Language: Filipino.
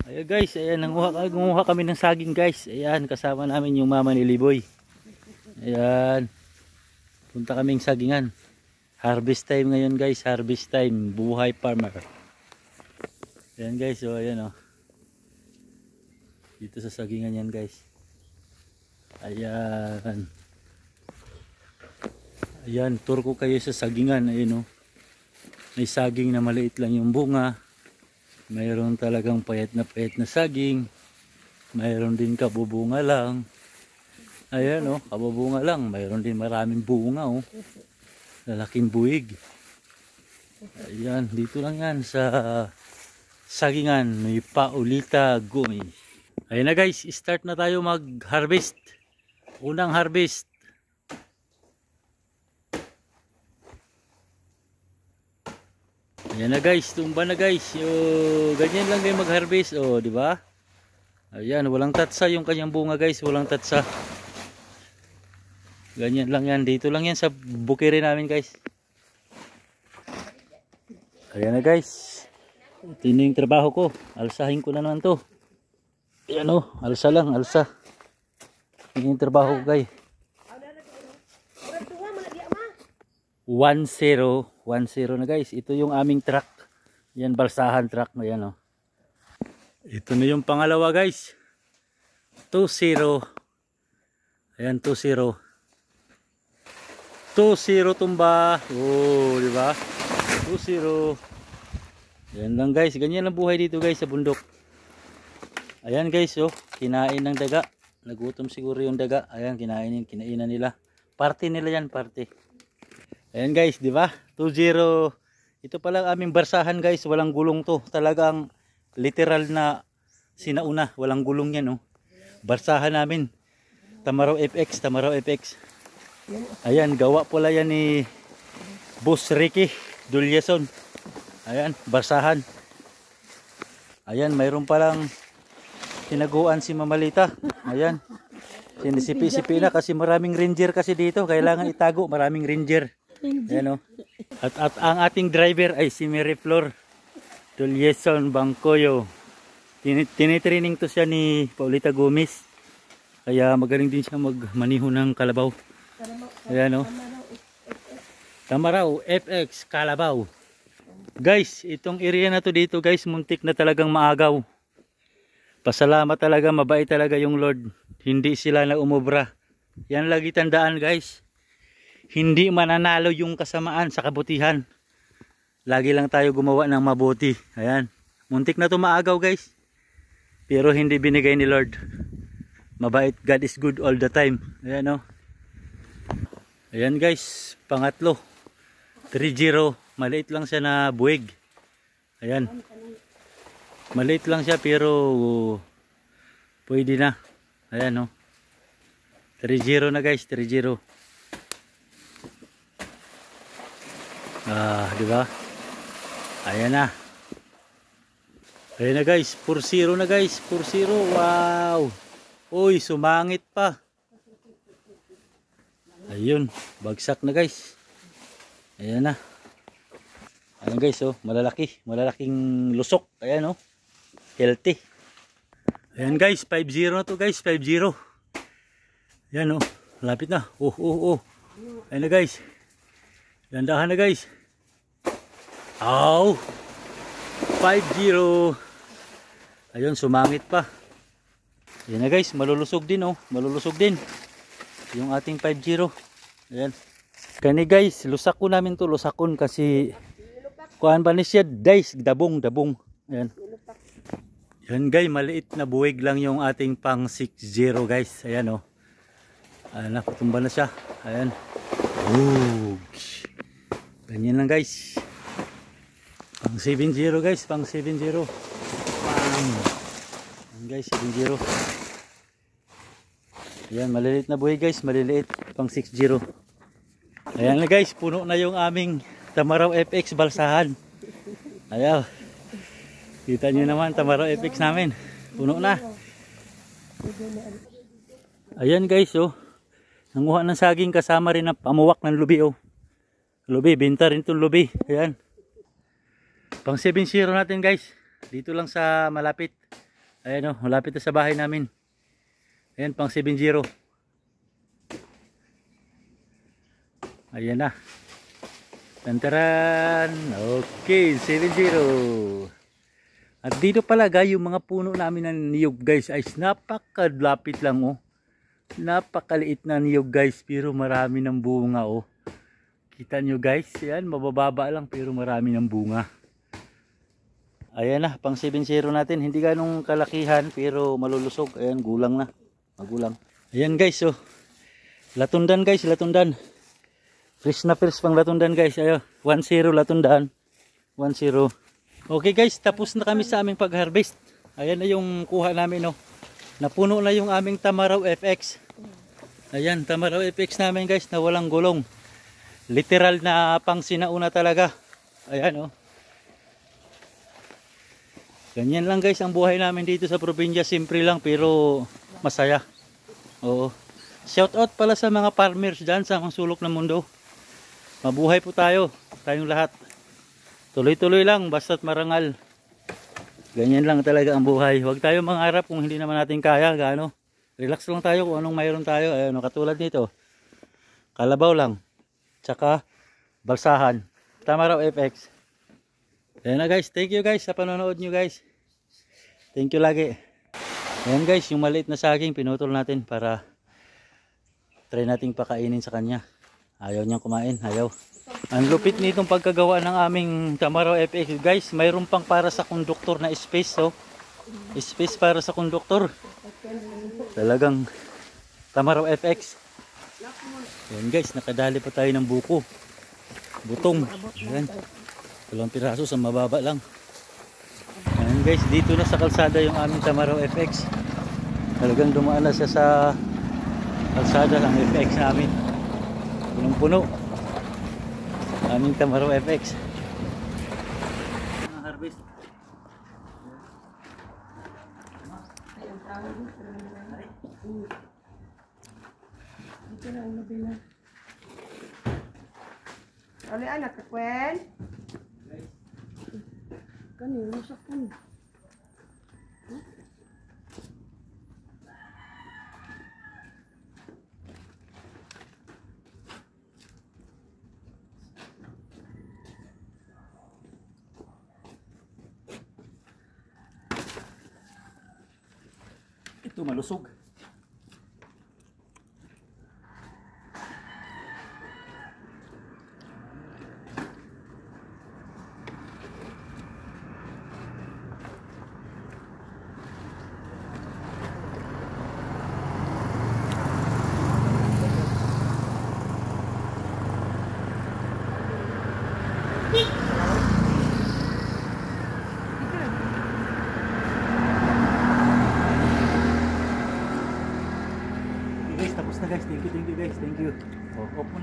Ayan guys, ayan, nanguha kami ng saging guys. Ayan, kasama namin yung mama ni Liboy. Ayan, punta kaming sagingan. Harvest time ngayon guys, harvest time. Buhay farmer. Ayan guys, so ayan oh. Dito sa sagingan yan guys. Ayan. Ayan, tour ko kayo sa sagingan. Ayan oh. May saging na maliit lang yung bunga. Mayroon talagang payat na saging. Mayroon din kabubunga lang. Ayan oh, kabubunga lang. Mayroon din maraming bunga oh. Lalaking buwig. Ayan, dito lang yan sa sagingan. May Paulita Gumi. Ayan na guys, start na tayo mag-harvest. Unang harvest. Ayan na guys, tumba na guys. Ganyan lang kayo mag-harvest, oh, di ba? Ayan, walang tatsa yung kanyang bunga guys, walang tatsa. Ganyan lang yan, dito lang yan sa bukiri namin guys. Ayan na guys. Ito yung trabaho ko. Alsahin ko na naman to. Ayan oh, alsa lang, alsa. Ito yung trabaho ko guys. 10 na guys. Ito yung aming truck. Yan, balsahan truck. Ayan oh. Ito na yung pangalawa guys. 20. Ayan, 20. 20 tumba. Oh, di ba? 20. Yan lang guys. Ganyan ang buhay dito guys sa bundok. Ayan guys oh. Kinain ng daga. Nagutom siguro yung daga. Ayan, kinainan nila. Party nila yan, party. Ayan guys, di ba? 20. Ito pala aming barsahan guys, walang gulong to. Talagang literal na sinauna, walang gulong yan oh. Barsahan namin. Tamaraw FX, Tamaraw FX. Ayan, gawa pala yan ni Boss Ricky Dulyason. Ayan, barsahan. Ayan, mayroon palang tinaguan si Mamalita. Ayan. Sinisipi-sipi na kasi maraming ranger kasi dito. Kailangan itago, maraming ranger. Ayan o. At ang ating driver ay si Mary Flor Dulyason Bangkoyo. Tinitraining to siya ni Paulita Gomez. Kaya magaling din siya magmaniho ng kalabaw. Ayan o. Tamaraw FX Kalabaw. Guys, itong area na to dito guys, muntik na talagang maagaw. Pasalamat talaga, mabait talaga yung Lord. Hindi sila na umubra. Yan lagi tandaan guys. Hindi mananalo yung kasamaan sa kabutihan. Lagi lang tayo gumawa ng mabuti. Ayan. Muntik na to maagaw guys. Pero hindi binigay ni Lord. Mabait. God is good all the time. Ayan o. Ayan guys. Pangatlo. 30. Maliit lang siya na buwig. Ayan. Maliit lang siya pero pwede na. Ayan o. 30 na guys. 30. Di ba? Ayan na. Ayan na guys, 4-0 na guys, 4-0. Wow. Uy, sumangit pa. Ayun, bagsak na guys. Ayan na. Ayan guys, oh, malaking lusok. Ayan oh. Healthy. Ayan guys, 5-0 na to guys, 5-0. Ayan oh, lapit na. Oh. Ayan na guys. Gandahan na guys. Ow! 5-0. Ayun, sumangit pa. Ayan na guys, malulusog din oh. Malulusog din. Yung ating 5-0. Ayan. Kani guys, lusako namin to. Lusakon kasi kuhaan ba ni siya? Dice, dabong. Ayan. Yan guys, maliit na buwig lang yung ating pang 6-0 guys. Ayan oh. Ayan, nakutumba na siya. Ayan. Oh. Ganyan lang guys. Pang 7-0 guys, pang 7-0. Ayan guys, 7-0. Ayan, maliliit na buhay guys, maliliit. Pang 6-0. Ayan na guys, puno na yung aming Tamaraw FX balsahan. Ayan. Kita nyo naman, Tamaraw FX namin. Puno na. Ayan guys, oh. Nanguha ng saging kasama rin na pamuwak ng lubi, oh. Lubi, binta rin itong lubi. Ayan. Pang 7-0 natin guys. Dito lang sa malapit. Ayan o, malapit na sa bahay namin. Ayan, pang 7-0. Ayan na. Tantaran. Okay, 7-0. At dito pala guys, yung mga puno namin ng niyog guys ay napakadlapit lang oh. Napakaliit na niyog guys, pero marami ng bunga oh. Kita nyo guys, yan, mabababa lang pero marami ng bunga. Ayan na, pang 7-0 natin. Hindi ganong kalakihan pero malulusog. Ayan, gulang na. Magulang. Ayan guys, oh. Latundan guys, latundan. Fresh na fresh pang latundan guys. Ayo, 1-0 latundan. 1-0. Okay guys, tapos na kami sa aming pag-harvest. Ayan na yung kuha namin, oh. Napuno na yung aming Tamaraw FX. Ayan, Tamaraw FX namin guys na walang gulong. Literal na pang sinauna talaga. Ayan, oh. Ganyan lang guys ang buhay namin dito sa probinsya. Simple lang pero masaya. Oo. Shout out pala sa mga farmers dyan sa mga sulok ng mundo. Mabuhay po tayo. Tayong lahat. Tuloy-tuloy lang basta't marangal. Ganyan lang talaga ang buhay. Huwag tayo mangarap kung hindi naman natin kaya. Gaano? Relax lang tayo kung anong mayroon tayo. Ayun, katulad nito. Kalabaw lang. Tsaka balsahan. Tamaraw FX. Ayan na guys, thank you guys sa panonood nyo guys. Thank you lagi. Ayan guys, yung maliit na saging pinutol natin para try nating pakainin sa kanya. Ayaw niyang kumain, ayaw. Ang lupit nitong pagkagawa ng aming Tamaraw FX guys, mayroon pang para sa konduktor na space. So, space para sa konduktor. Talagang Tamaraw FX. Ayan guys, nakadali pa tayo ng buko. Butong. Ayan. 2 piraso sa mababa lang. Ayan guys, dito na sa kalsada yung aming Tamaraw FX. Talagang dumaan na siya sa kalsada ng FX namin. Punong-puno. Aming Tamaraw FX. Harvest. Dito na ang nabila. Oli anak kakwen. Kanino sa kun? Ito malusog. Guys, tapos na guys. Thank you guys. Thank you. Oh, open.